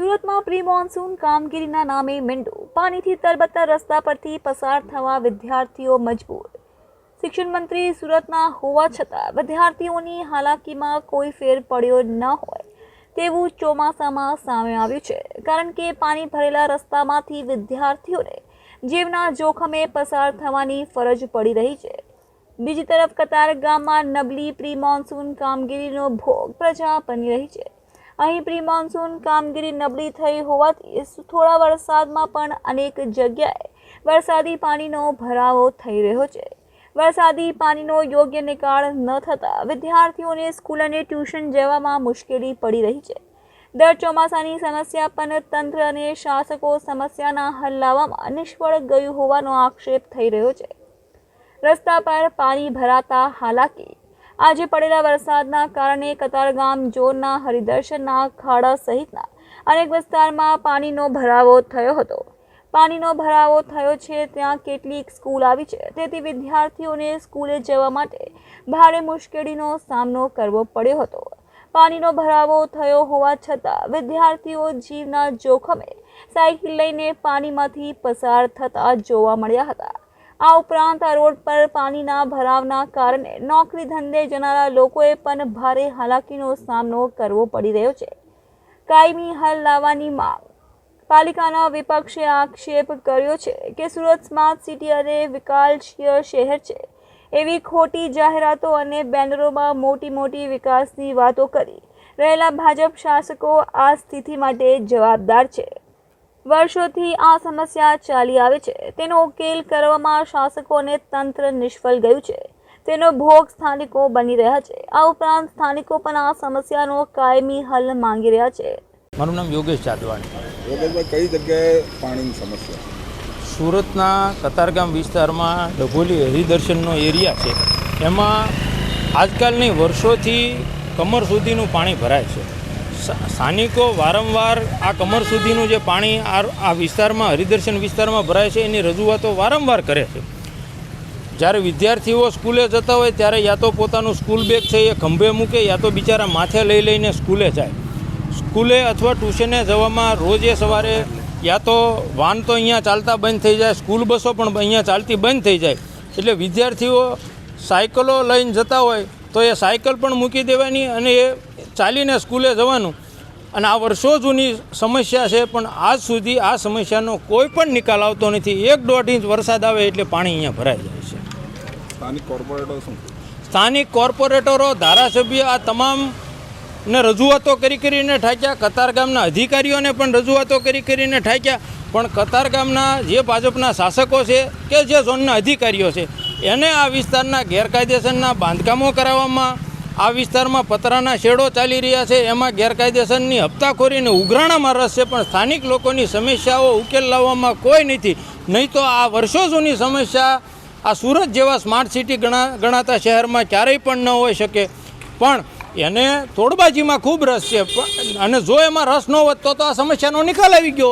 સુરતમાં pre monsoon કામગીરીના નામે મીંડું પાણીથી તરબતર રસ્તા પરથી પસાર થવા વિદ્યાર્થીઓ મજબૂર। શિક્ષણ મંત્રી સુરતના હોવા છતાં વિદ્યાર્થીઓની હાલાકીમાં કોઈ ફેર પડ્યો ન હોય તેવું ચોમાસામાં સામે આવ્યું છે, કારણ કે પાણી ભરેલા રસ્તામાંથી વિદ્યાર્થીઓને જીવના જોખમે પસાર થવાની ફરજ પડી રહી છે। બીજી તરફ કતારગામમાં નબળી પ્રી મોન્સૂન કામગીરીનો ભોગ પ્રજા બની રહી છે। અહીં પ્રી મોન્સૂન કામગીરી નબળી થઈ હોવાથી થોડા વરસાદમાં પણ અનેક જગ્યાએ વરસાદી પાણીનો ભરાવો થઈ રહ્યો છે। વરસાદી પાણીનો યોગ્ય નિકાલ ન થતાં વિદ્યાર્થીઓને સ્કૂલ અને ટ્યુશન જવામાં મુશ્કેલી પડી રહી છે। દર ચોમાસાની સમસ્યા પણ તંત્ર અને શાસકો સમસ્યાના હલ લાવવામાં નિષ્ફળ ગયું હોવાનો આક્ષેપ થઈ રહ્યો છે। રસ્તા પર પાણી ભરાતા હાલાકી। આજે પડેલા વરસાદના કારણે કતારગામ ઝોનના હરિદર્શનના ખાડા સહિતના અનેક વિસ્તારમાં પાણીનો ભરાવો થયો હતો। પાણીનો ભરાવો થયો છે ત્યાં કેટલીક સ્કૂલ આવી છે, તેથી વિદ્યાર્થીઓને સ્કૂલે જવા માટે ભારે મુશ્કેલીનો સામનો કરવો પડ્યો હતો। પાણીનો ભરાવો થયો હોવા છતાં વિદ્યાર્થીઓ જીવના જોખમે સાયકલ લઈને પાણીમાંથી પસાર થતા જોવા મળ્યા હતા। આ ઉપરાંત આ રોડ પર પાણીના ભરાવના કારણે નોકરી ધંધે જનારા લોકોએ પણ ભારે હાલાકીનો સામનો કરવો પડી રહ્યો છે। કાયમી હલ લાવવાની માંગ। પાલિકાના વિપક્ષે આક્ષેપ કર્યો છે કે સુરત સ્માર્ટ સિટી અને વિકાસશીલ શહેર છે એવી ખોટી જાહેરાતો અને બેનરોમાં મોટી વિકાસની વાતો કરી રહેલા ભાજપ શાસકો આ સ્થિતિ માટે જવાબદાર છે। વર્ષોથી આ સમસ્યા ચાલી આવે છે, તેનો ઉકેલ કરવામાં શાસકો અને તંત્ર નિષ્ફળ ગયું છે, તેનો ભોગ સ્થાનિકો બની રહ્યા છે। આ ઉપરાંત સ્થાનિકો પણ આ સમસ્યાનો કાયમી હલ માંગી રહ્યા છે। મારું નામ યોગેશ જાદવાણી। યોગેશભાઈ, કઈ જગ્યાએ પાણીની સમસ્યા? સુરતના કતારગામ વિસ્તારમાં ડભોલી હરિદર્શનનો એરિયા છે, એમાં આજકાલની વર્ષોથી કમર સુધીનું પાણી ભરાય છે। સ્થાનિકો વારંવાર આ કમર સુધીનું જે પાણી આ વિસ્તારમાં હરિદર્શન વિસ્તારમાં ભરાય છે એની રજૂઆતો વારંવાર કરે છે। જ્યારે વિદ્યાર્થીઓ સ્કૂલે જતા હોય ત્યારે યા તો પોતાનું સ્કૂલ બેગ છે એ ખંભે મૂકે, યા તો બિચારા માથે લઈને સ્કૂલે જાય। સ્કૂલે અથવા ટ્યુશને જવામાં રોજે સવારે યા તો વાન તો અહીંયા ચાલતા બંધ થઈ જાય, સ્કૂલ બસો પણ અહીંયા ચાલતી બંધ થઈ જાય, એટલે વિદ્યાર્થીઓ સાયકલો લઈને જતા હોય તો એ સાયકલ પણ મૂકી દેવાની અને એ ચાલીને સ્કૂલે જવાનું। અને આ વર્ષો જૂની સમસ્યા છે, પણ આજ સુધી આ સમસ્યાનો કોઈ પણ નિકાલ આવતો નથી। 1-1.5 ઇંચ વરસાદ આવે એટલે પાણી અહીંયા ભરાઈ જાય છે। સ્થાનિક કોર્પોરેટરો શું? સ્થાનિક કોર્પોરેટરો, ધારાસભ્ય આ તમામને રજૂઆતો કરીને ઠાક્યા, કતારગામના અધિકારીઓને પણ રજૂઆતો કરીને ઠાક્યા, પણ કતારગામના જે ભાજપના શાસકો છે કે જે ઝોનના અધિકારીઓ છે એને આ વિસ્તારના ગેરકાયદેસરના બાંધકામો કરાવવામાં, આ વિસ્તારમાં પતરાના શેડો ચાલી રહ્યા છે એમાં ગેરકાયદેસરની હપ્તાખોરીને ઉઘરાણામાં રસ છે, પણ સ્થાનિક લોકોની સમસ્યાઓ ઉકેલ લાવવામાં કોઈ નથી। નહીં તો આ વર્ષો જૂની સમસ્યા આ સુરત જેવા સ્માર્ટ સિટી ગણાતા શહેરમાં ક્યારેય પણ ન હોઈ શકે, પણ એને તોડબાજીમાં ખૂબ રસ છે, અને જો એમાં રસ ન હોત તો આ સમસ્યાનો નિકાલ આવી ગયો હોત।